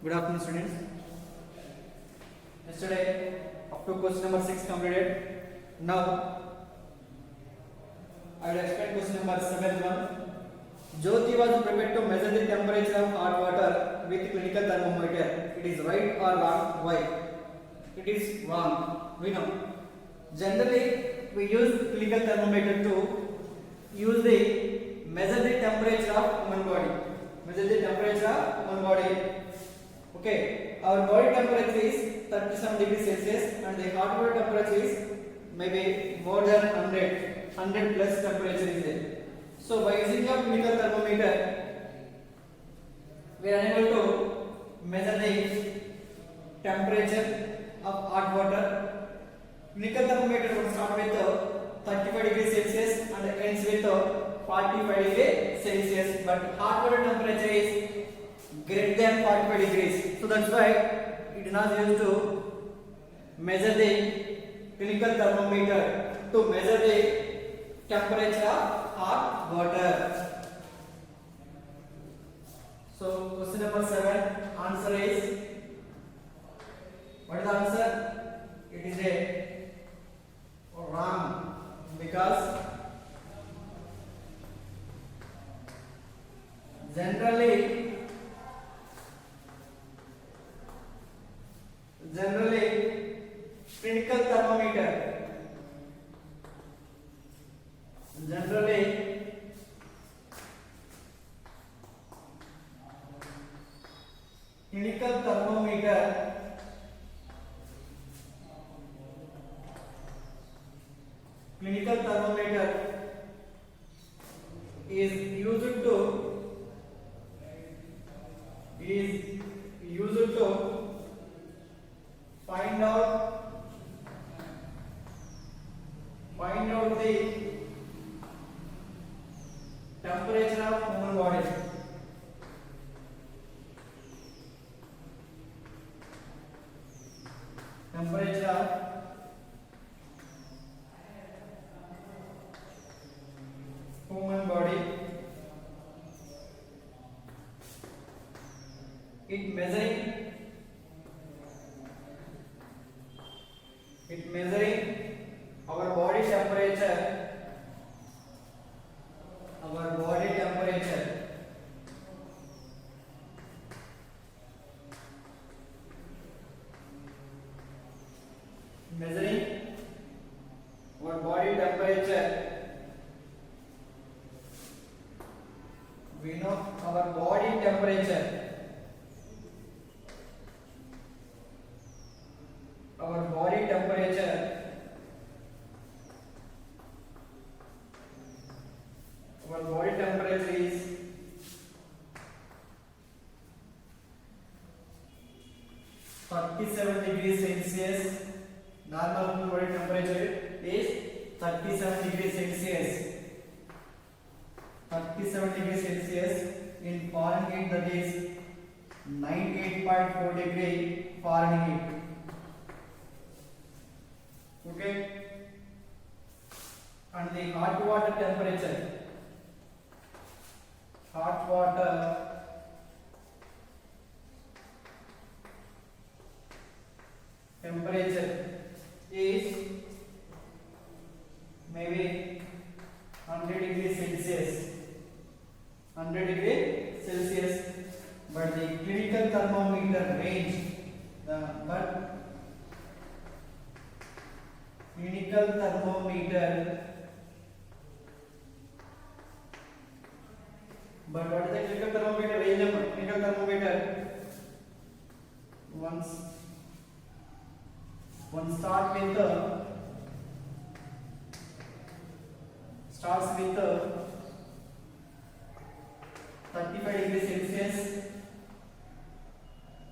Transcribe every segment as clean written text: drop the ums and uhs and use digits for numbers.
Good afternoon, students. Yesterday, up to question number 6 completed. Now, I will explain question number 7 one. Jyoti was prepared to measure the temperature of hot water with clinical thermometer. It is right or wrong? Why? It is wrong. We know. Generally, we use clinical thermometer to use the measure the temperature of human body. Measure the temperature of human body. Okay, our body temperature is 37 degrees Celsius and the hot water temperature is maybe more than 100 plus temperature is there. So by using a clinical thermometer, we are unable to measure the temperature of hot water. Clinical thermometer will start with 35 degrees Celsius and ends with 45 degrees Celsius, but hot water temperature is greater than 45 degrees. So that's why it is not used to measure the clinical thermometer to measure the temperature of hot water. So question number 7, answer is, what is the answer? It is a wrong, because generally clinical thermometer is used to find out the temperature of human body. Temperature of human body. It measuring our body temperature. Measuring our body temperature. We know our body temperature. Our body temperature is 37 degrees Celsius. Normal human body temperature is 37 degrees Celsius. 37 degrees Celsius in Fahrenheit, that is 98.4 degree Fahrenheit. Okay, and the hot water temperature is maybe 100 degrees Celsius. 100 degrees Celsius, but the clinical thermometer range, clinical thermometer. But what is the clinical thermometer range of clinical thermometer? One starts with 35 degrees Celsius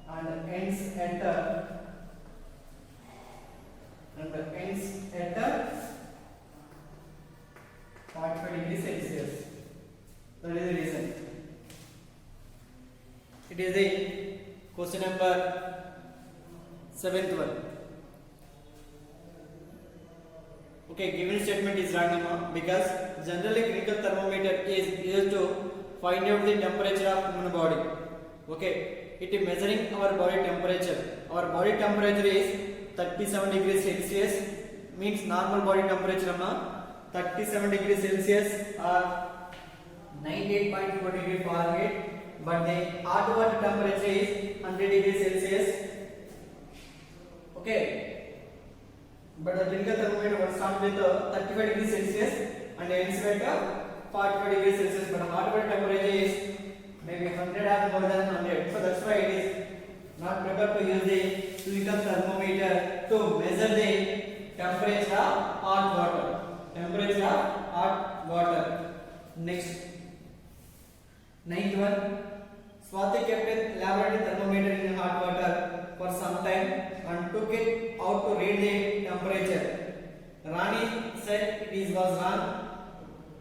and ends at 45 degrees Celsius. That is the reason. It is the question number 7th one. Okay, given statement is wrong because generally clinical thermometer is used to find out the temperature of human body. Okay, it is measuring our body temperature. Our body temperature is 37 degrees Celsius, means normal body temperature amma 37 degrees Celsius or 98.4 degree Fahrenheit, but the hot water temperature is 100 degrees Celsius. Okay, but the clinical thermometer will start with 35 degrees Celsius and ends with 45 degrees Celsius, but hot water temperature is maybe 100 or more than 100. So that's why it is not preferred to use the clinical thermometer to measure the temperature of hot water. Temperature of hot water. Next, ninth one. Swati kept a laboratory thermometer in hot water for some time and took it out to read the temperature. Rani said it was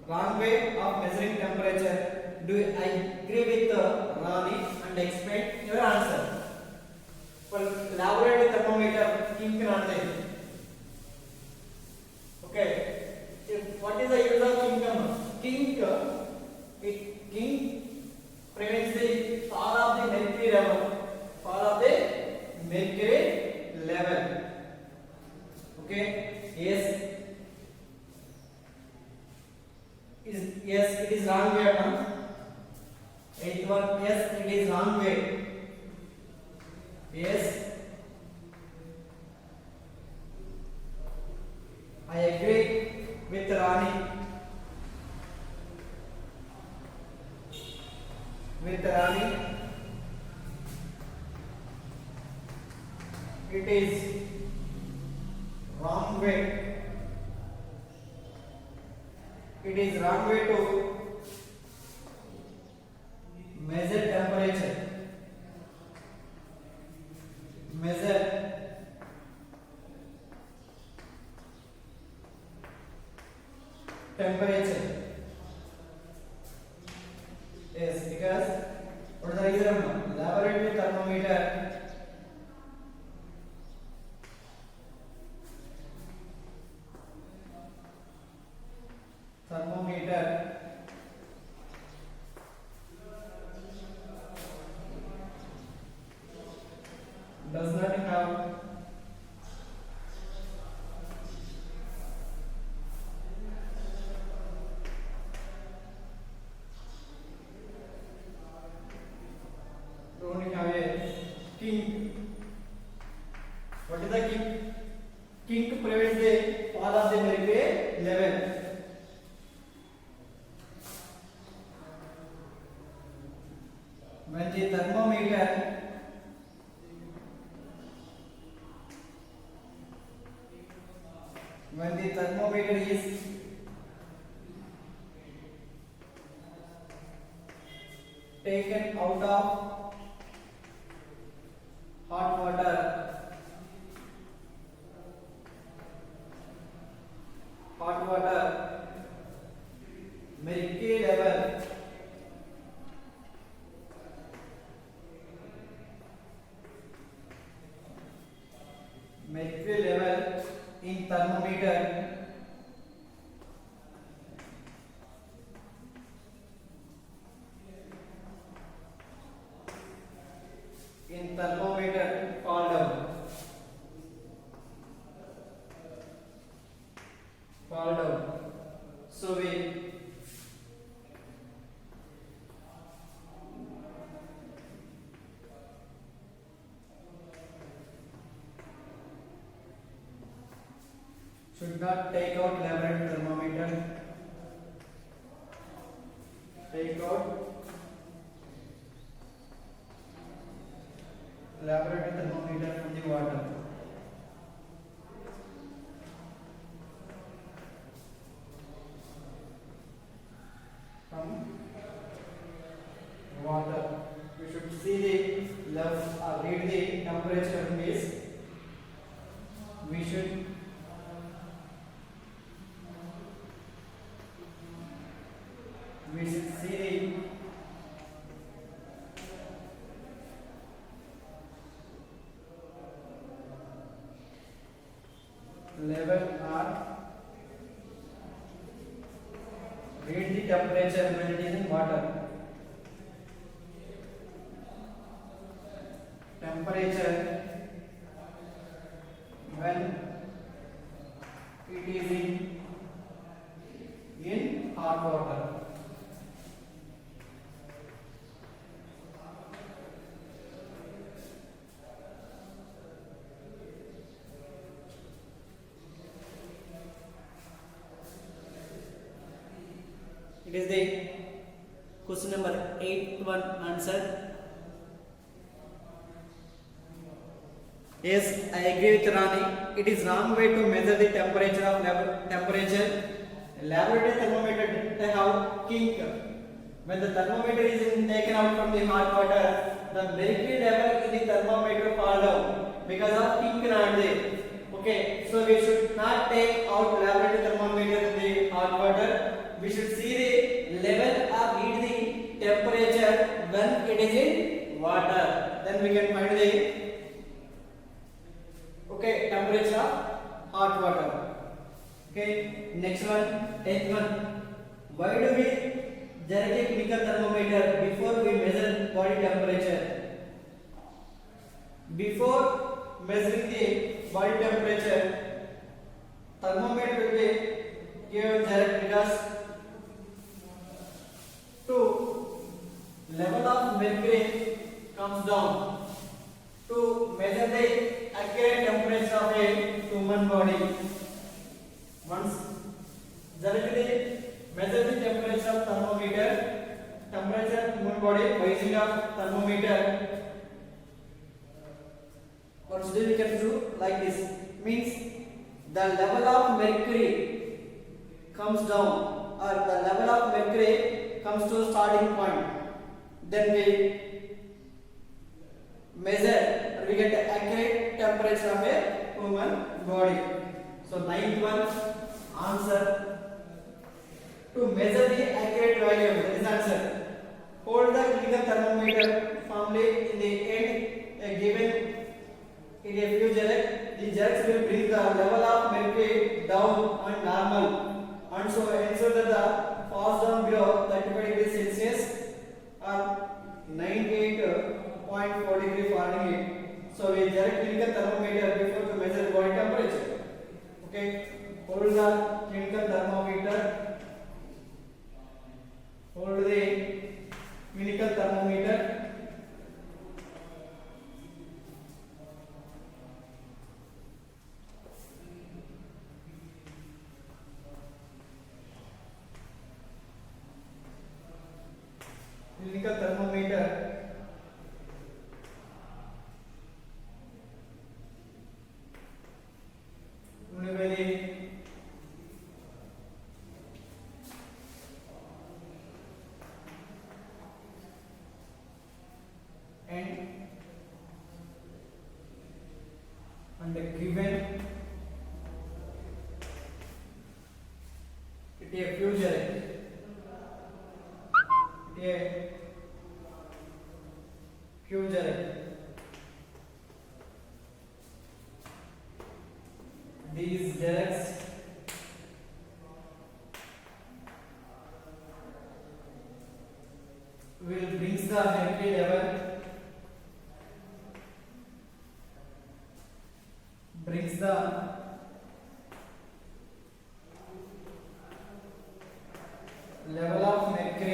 wrong way of measuring temperature. Do I agree with Rani and explain your answer? For laboratory thermometer, kink nante. Okay. What is the use of kink? Kink prevents the fall of the mercury level. Fall of the mercury level. Okay. Yes. Yes, it is wrong way. Eighth one, yes, it is wrong way. Yes, I agree with Rani. It is wrong way. It is wrong way to measure temperature. Measure temperature. Yes, because what is the reason? Laboratory thermometer does not have a kink. What is the kink? Kink prevents the fall of the mercury level. When the thermometer is taken out of hot water, mercury level in thermometer fall down. So we should not take out laboratory thermometer. Take out laboratory thermometer from the water. From water, we should see the level or read the temperature of this. We should see the level or read the temperature when it is in water. temperature when it is in hot water. It is the question number 8 one answer. Yes, I agree with Rani. It is wrong way to measure the temperature of temperature. Laboratory thermometer they have kink. When the thermometer is taken out from the hot water, the mercury level in the thermometer fall down because of kink not there. Okay, so we should not take out laboratory thermometer in the hot water. We should see the level of read the temperature when it is in water. Then we can find the temperature of hot water. Okay, next one, 10th one. Why do we jerk a clinical thermometer before we measure body temperature? Before measuring the body temperature, thermometer will be given jerk because to level of mercury comes down to measure the accurate temperature of a human body. Once directly measure the temperature of thermometer, temperature of human body by using of thermometer. Once we can do like this, means the level of mercury comes down or the level of mercury comes to starting point. Then we measure or we get the accurate temperature of a human body. So 9th one answer, to measure the accurate value of this answer. Hold the clinical thermometer firmly in the end given in a few jerks. The jerks will bring the level of mercury down and normal, and so ensure that the falls down below 35 degrees Celsius or 98.4 degree Fahrenheit. So we jerk clinical thermometer before to measure body temperature. Okay, hold the clinical thermometer. Hold the clinical thermometer. Clinical thermometer. And given it a future these jerks will bring the mercury level brings the level of mercury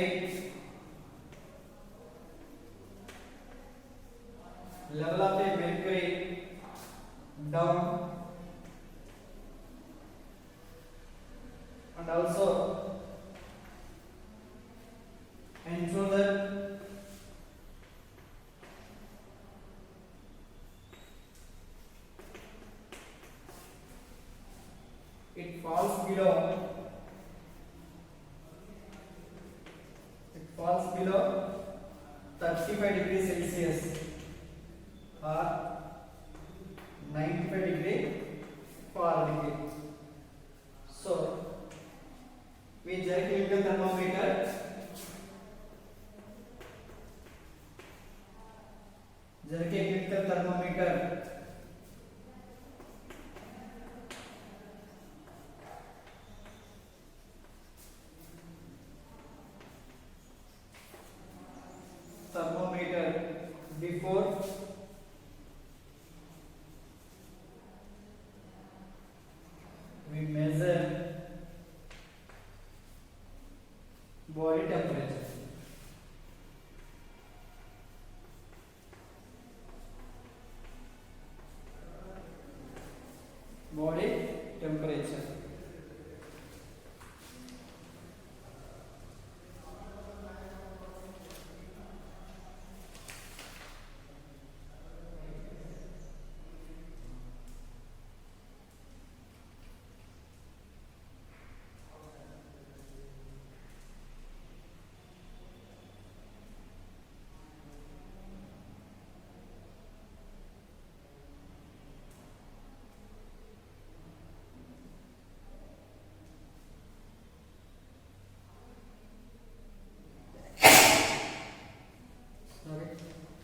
down, and also ensure that it falls below 35 degrees Celsius or 95 degree Fahrenheit. So we jerk clinical thermometer. Jerk clinical thermometer. Thermometer before body temperature.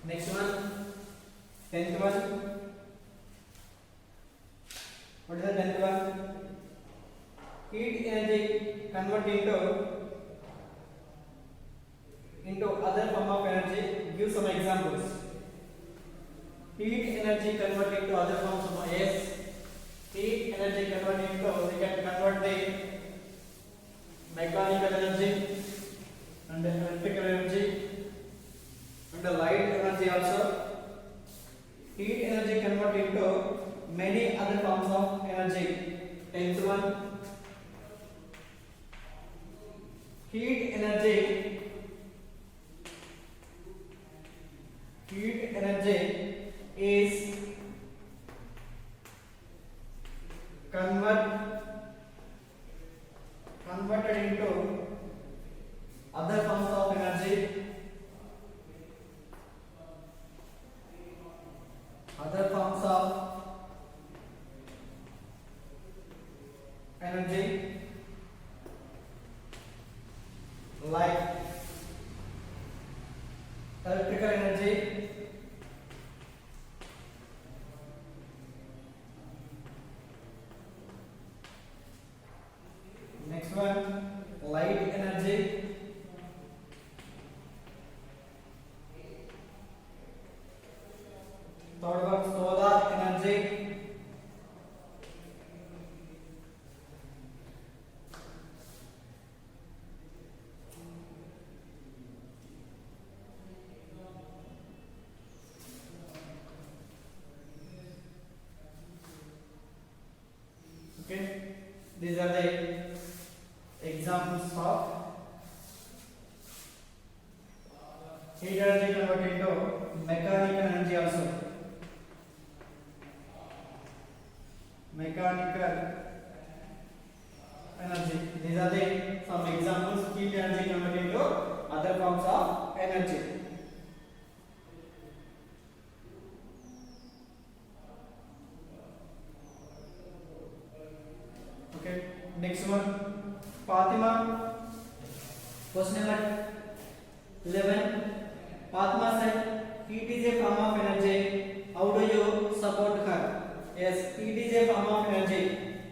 Next one, 10th one. What is the 10th one? Heat energy convert into other form of energy. Give some examples. Heat energy convert into other forms of yes. Heat energy convert into, we can convert the mechanical energy and electrical energy and the light energy also. Heat energy convert into many other forms of energy. 10th one. Heat energy is converted into other forms of energy. Other forms of energy like electrical energy, next one light energy, third one solar energy, okay. These are the examples of heat energy converted into mechanical energy also. Mechanical energy. These are the some examples. Heat energy converted into other forms of energy. Okay. Next one, Fatima. Question number 11. Fatima said, "Heat is a form of energy. How do you support her?" Yes, heat is a form of energy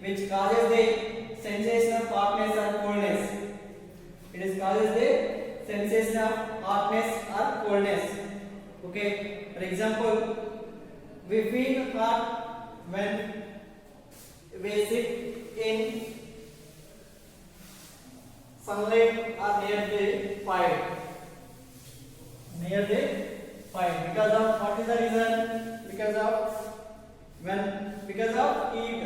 which causes the sensation of hotness or coldness. It is causes the sensation of hotness or coldness. Okay. For example, we feel hot when we sit in sunlight or near the fire. Near the fire. Because of what is the reason? Because of heat.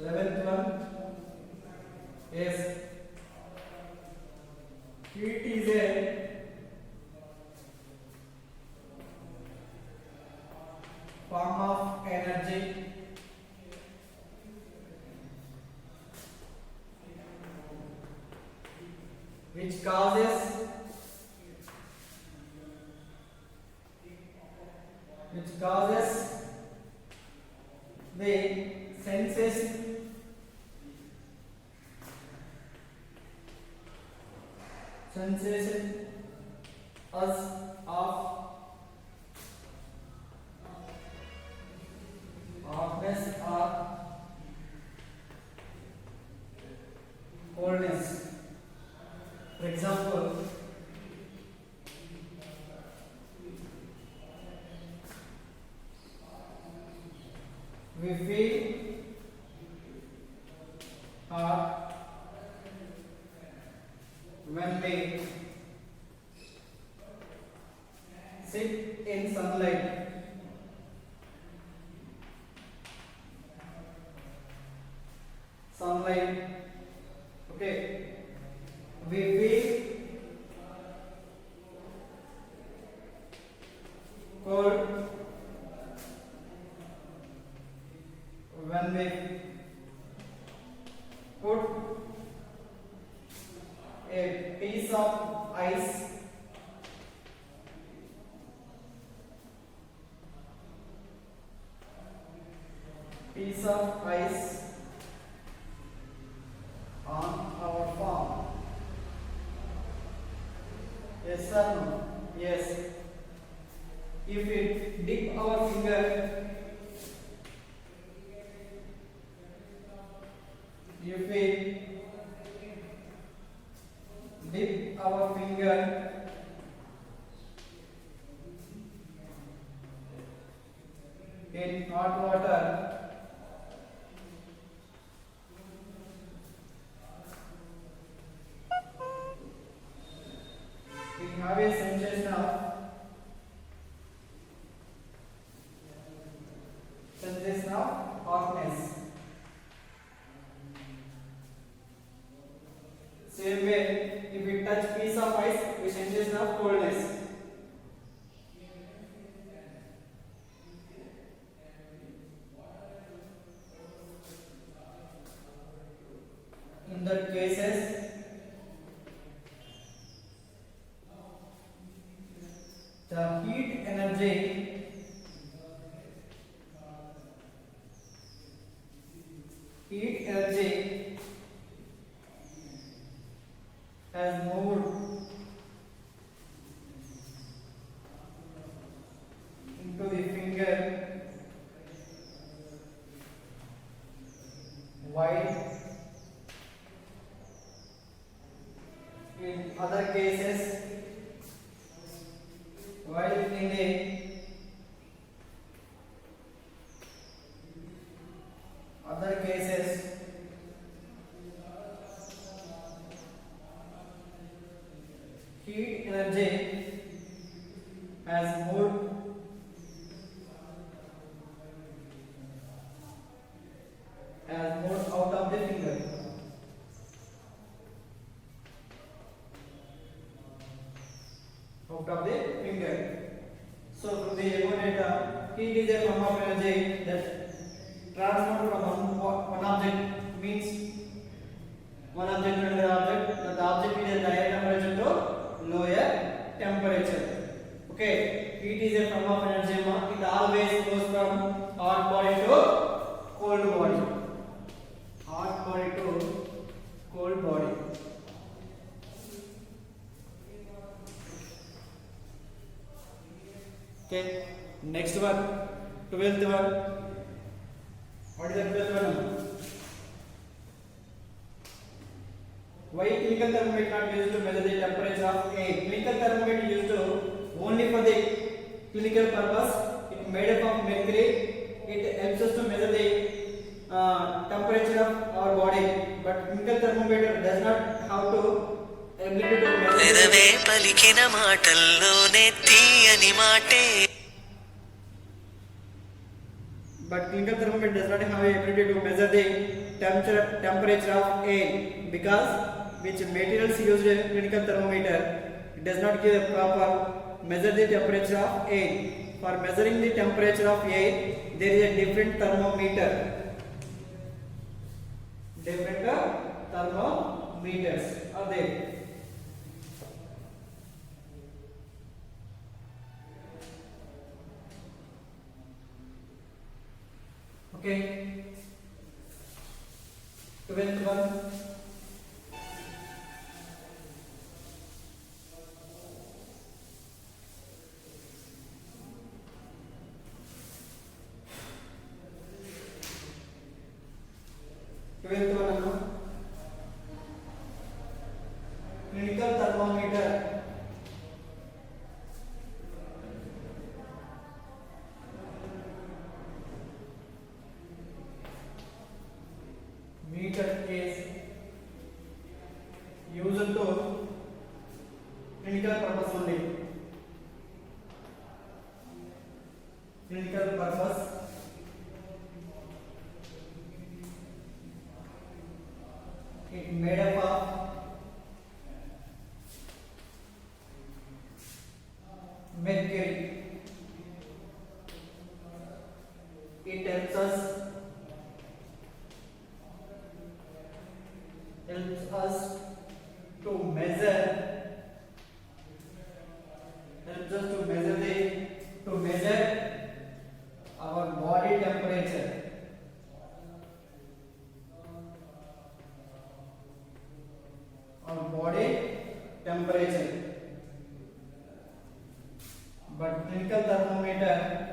11th one. Yes. Heat is a form of energy which causes the sensation as of hotness or coldness. For example, we feel hot when we sit in sunlight. cold when we put a piece of ice on our palm. Yes or no? Yes. If we dip our finger, if we dip our finger in hot water, we have a sensation of hotness. Same way, if we touch piece of ice, we sensation of coldness. In that cases, the heat energy has moved into the finger, while in other cases, heat energy has moved out of the finger. So from the above data, heat is a form of energy that transferred from one object, means one object to another object, that the object is at higher temperature to lower temperature. Okay, heat is a form of energy. It always goes from hot body to cold body. Hot body to cold body. Okay, next one, 12th one. What is the 12th one? Why clinical thermometer not used to measure the temperature of air? Clinical thermometer used to only for the clinical purpose. It made up of mercury. It helps us to measure the temperature of our body. But clinical thermometer does not have to ability to measure. But clinical thermometer does not have the ability to measure the temperature of air, because which materials used in clinical thermometer, it does not give a proper measure the temperature of air. For measuring the temperature of air, there is a different thermometer. Different thermometers are there. Okay. 12th one. Clinical thermometer. Meter is used to clinical purpose only. Clinical purpose. It made up of mercury. to measure our body temperature. Our body temperature. But clinical thermometer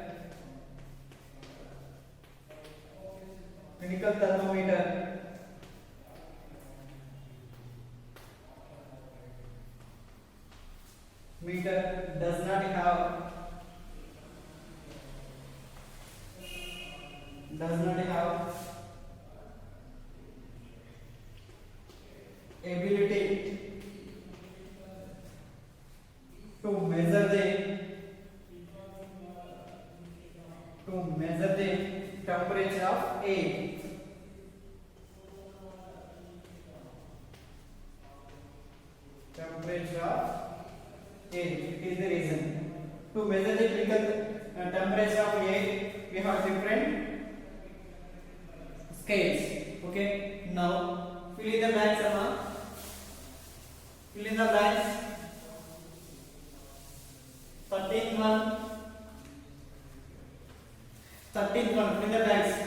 meter does not have ability to measure the temperature of air. Temperature of air. It is the reason. To measure the critical temperature of air, we have different scales. Okay. Now fill in the blanks, Amma. Fill in the blanks. 13th one. Fill in the blanks.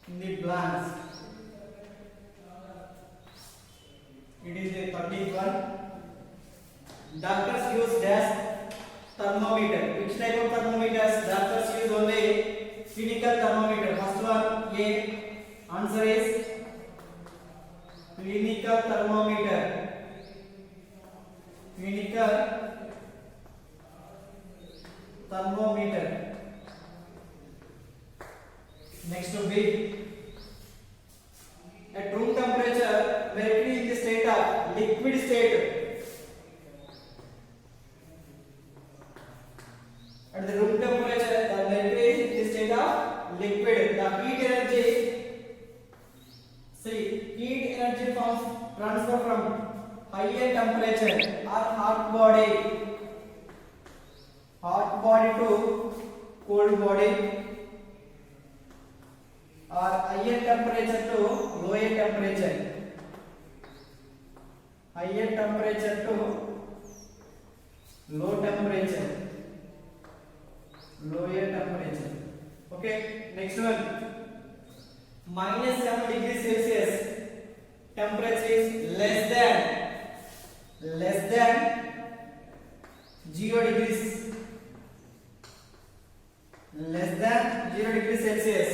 In the blanks. It is the 13th one. Doctors use dash thermometer. Which type of thermometers? Doctors use only clinical thermometer. First one, A. Answer is clinical thermometer. Clinical thermometer. Next to B. At room temperature, mercury in the state of liquid state. At the room temperature, the mercury is in the state of liquid. The heat energy, heat energy transfer from higher temperature or hot body to cold body, or higher temperature to lower temperature. Higher temperature to low temperature. Lower temperature. Okay. Next one. -7 degrees Celsius. Temperature is less than 0 degrees. Less than 0 degrees Celsius.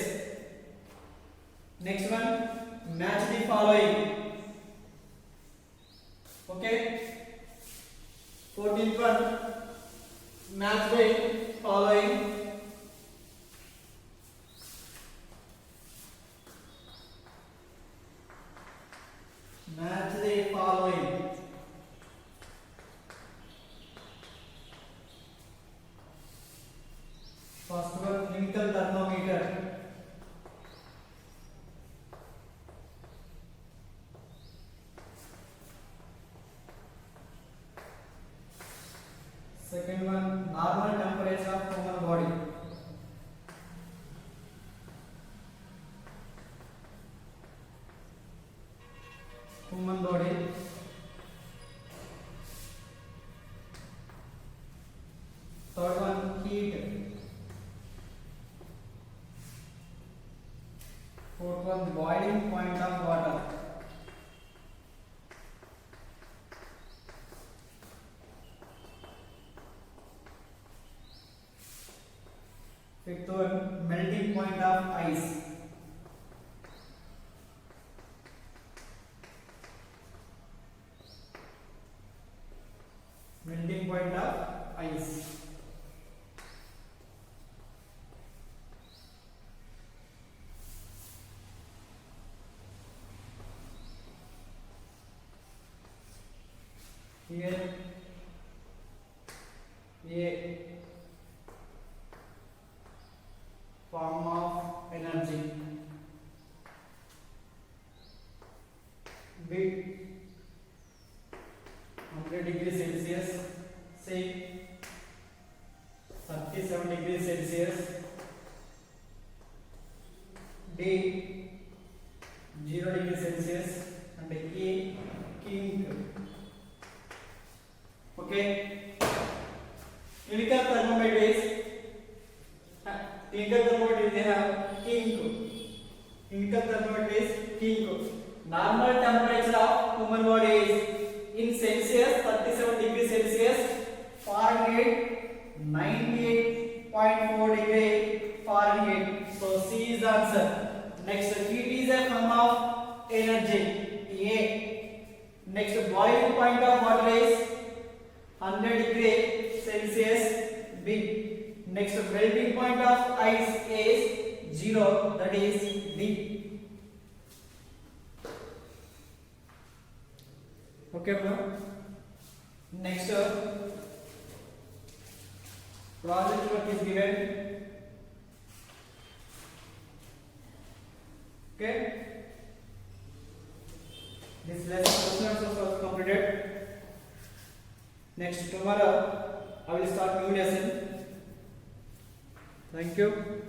Next one, match the following. Okay. 14th one, match the following. Match the following. First one, clinical thermometer. Second one, normal temperature of human body. Human body. Third one, heat. Fourth one, the boiling point of water. Fifth one, melting point of ice. Melting point of ice. Here A form of energy. B 100 degrees Celsius, say 37 degrees Celsius. D 0 degrees Celsius, and A king Okay. Clinical thermometer is they have King. Clinical thermometer is King. Normal temperature of human body is in Celsius 37 degrees Celsius, Fahrenheit 98.4 degree Fahrenheit. So C is the answer. Next, heat is a form of energy. A. Next, boiling point of water is 100 degree Celsius. B. Next, melting point of ice is 0. That is D. Okay, bro. Next, project work is given. Okay. This lesson questions are completed. Next, tomorrow I will start new lesson. Thank you.